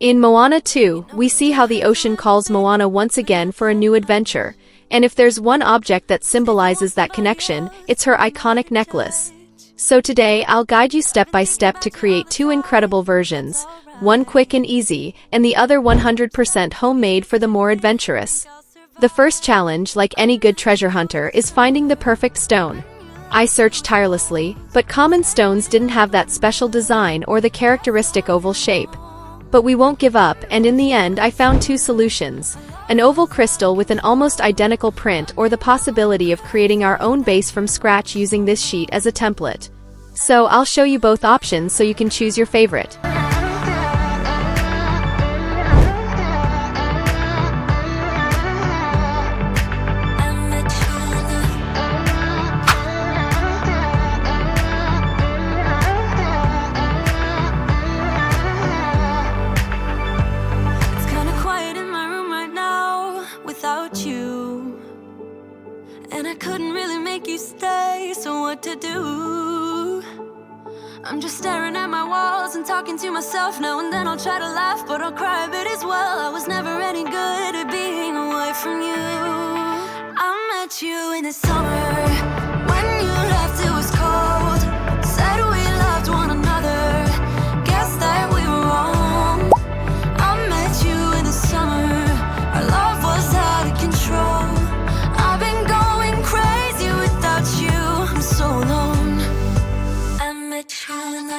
In Moana 2, we see how the ocean calls Moana once again for a new adventure, and if there's one object that symbolizes that connection, it's her iconic necklace. So today, I'll guide you step by step to create two incredible versions, one quick and easy, and the other 100% homemade for the more adventurous. The first challenge, like any good treasure hunter, is finding the perfect stone. I searched tirelessly, but common stones didn't have that special design or the characteristic oval shape. But we won't give up, and in the end I found two solutions: an oval crystal with an almost identical print, or the possibility of creating our own base from scratch using this sheet as a template. So I'll show you both options so you can choose your favorite. And I couldn't really make you stay, so what to do? I'm just staring at my walls and talking to myself. Now and then I'll try to laugh, but I'll cry a bit as well. I was never any good at being away from you. I met you in the summer, when you left it was cold. Said we loved one another, guess that we were wrong. I met you in the summer, our love was out of control. I've been going crazy without you, I'm so alone. I met you in the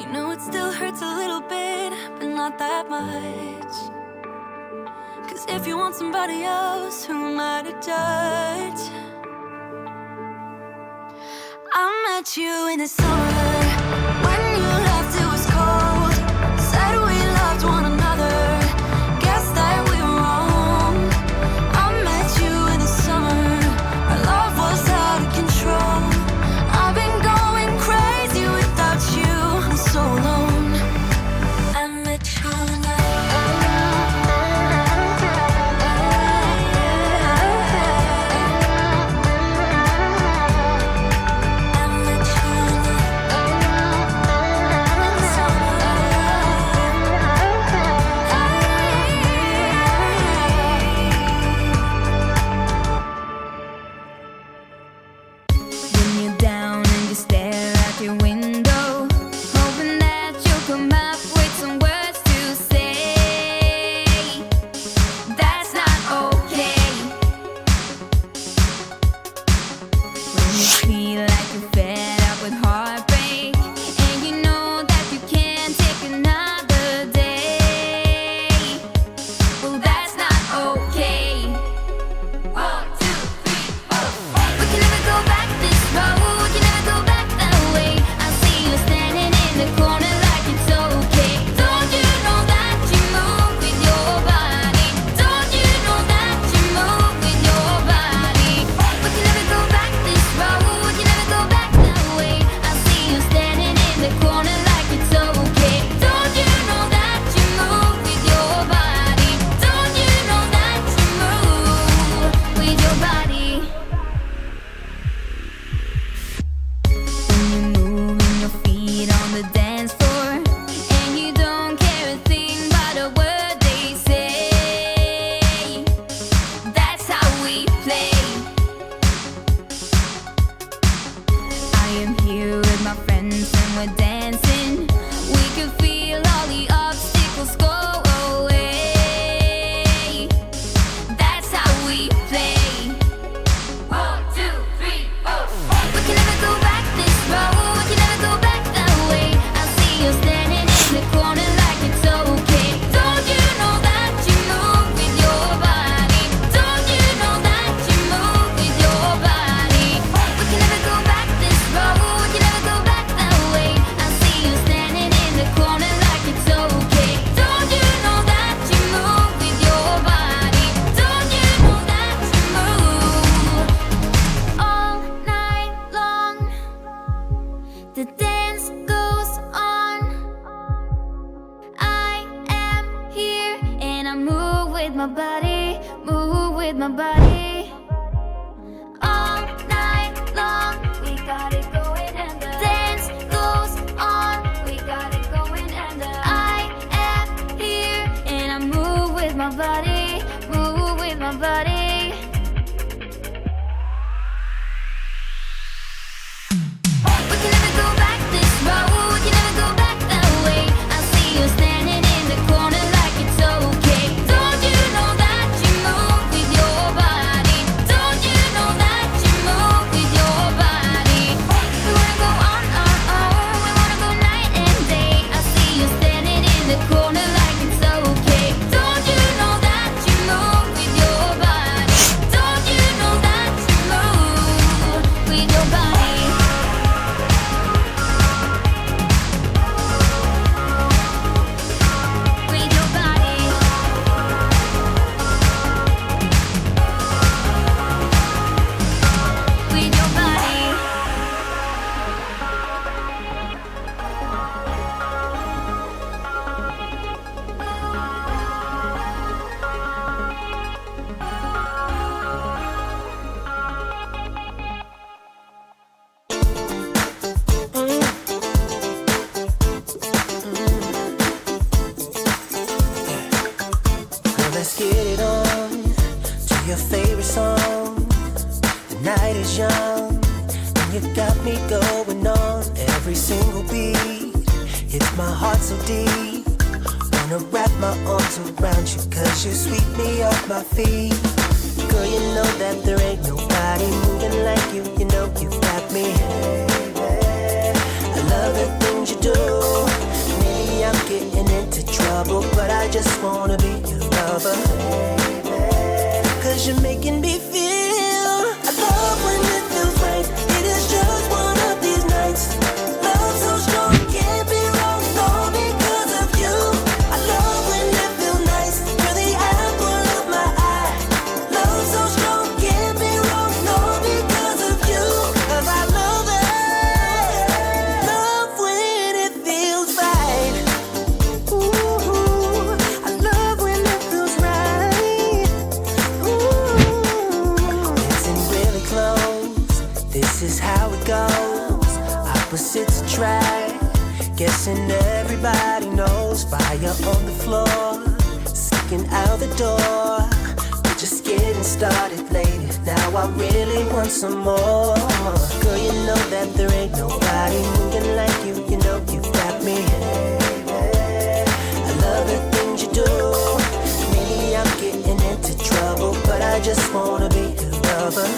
You know it still hurts a little bit, but not that much. Cause if you want somebody else, who am I to judge? I met you in the summer, when you left it was cold. Said we loved one another, guess that we were wrong. I met you in the summer, our love was out of control. I've been going crazy without you, I'm so alone. I met you in the I met you in the I move with my body, move with my body. All night long, we got it going and the dance goes on. We got it going and I am here and I move with my body, move with my body. We can never go back this road, we can never go back that way. I see you standing in the corner like it's okay. Don't you know that you move with your body? Don't you know that you move with your body? We wanna go on our own, we wanna go night and day. I see you standing in the corner like it's okay. Don't you know that you move with your body? Don't you know that you move with your body? With your body. With your body. Well, let's get it on to your favorite song. The night is young, and you got me going on. Every single beat hits my heart so deep. Wanna wrap my arms around you, cause you sweep me off my feet. Girl, you know that there ain't nobody moving like you. You know you got me. I love the things you do. Maybe I'm getting into trouble, but I just wanna be your lover. Cause you're making me feel. I love when it feels right. It is just one of these nights. Love so strong, can't be wrong. All because of you. I love when it feels nice. You're the apple of my eye. Love so strong, can't be wrong. All because of you. Cause I love it. Love when it feels right. Ooh, I love when it feels right. Ooh, listen really close. This is how it goes. Opposites attract. Guessing everybody knows. Fire on the floor, sticking out the door. We're just getting started, lady. Now I really want some more. Girl, you know that there ain't nobody moving like you. You know you got me. I love the things you do. Maybe I'm getting into trouble, but I just wanna be your lover.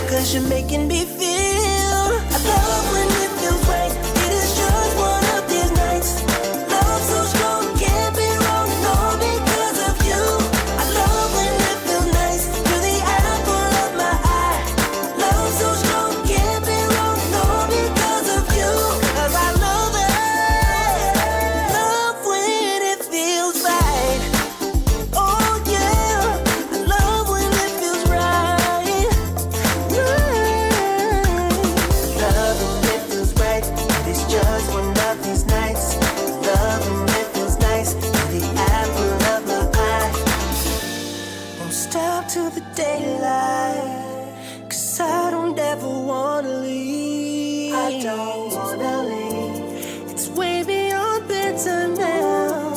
Cause you're making me feel. I love when it feels right. It is just one of these nights. Love so strong, can't be wrong. All because of you. I love when it feels nice. You're the apple of my eye. Love so strong, can't be wrong. All because of you. Cause I love it. Love when it feels right. Oh yeah. I love when it feels right. Love when it feels right. It is just one of these nights. Love when it feels nice. You're the apple of my eye. Won't stop till the daylight. Cause I don't ever wanna leave. I don't wanna leave. It's way beyond bitter now.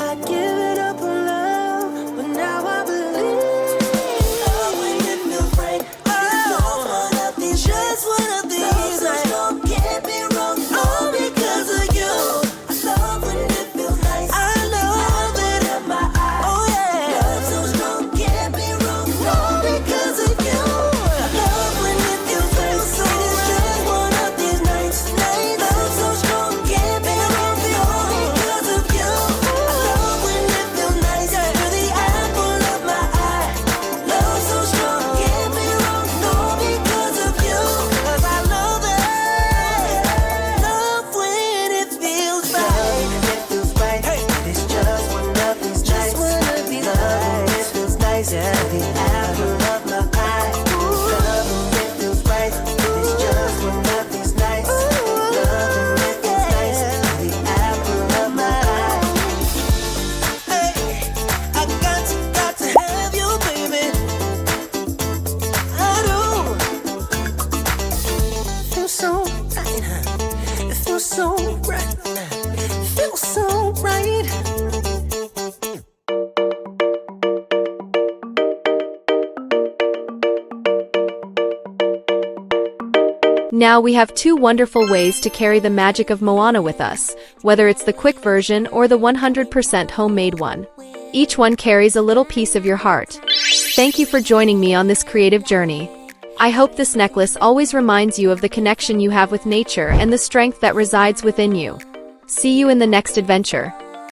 I give it up on love, but now I believe. Love when it feels right. It's just one of these. Just one of these. Love so strong, can't be wrong. All because of you. I love when it feels nice. I love it in my eyes. Oh yeah. Love so strong, can't be wrong. All because Now we have two wonderful ways to carry the magic of Moana with us, whether it's the quick version or the 100% homemade one. Each one carries a little piece of your heart. Thank you for joining me on this creative journey. I hope this necklace always reminds you of the connection you have with nature and the strength that resides within you. See you in the next adventure.